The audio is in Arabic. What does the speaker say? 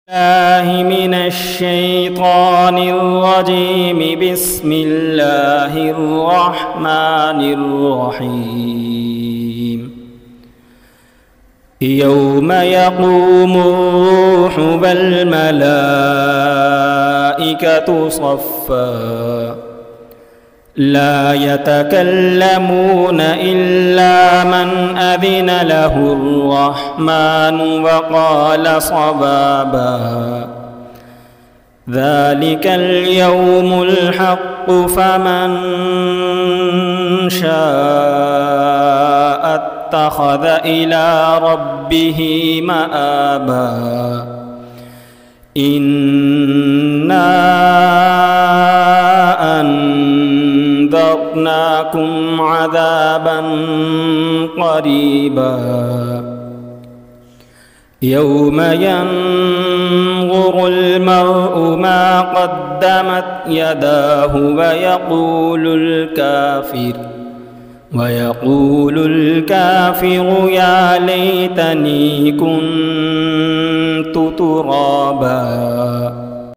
الله من الشيطان الرجيم. بسم الله الرحمن الرحيم. يوم يقوم الروح والملائكة صفا لا يتكلمون إلا من أذن له الرحمن وقال صوابا. ذلك اليوم الحق فمن شاء اتخذ إلى ربه مآبا. إنا أنذرناكم عذابا قريبا يوم ينظر المرء ما قدمت يداه ويقول الكافر يا ليتني كنت ترابا.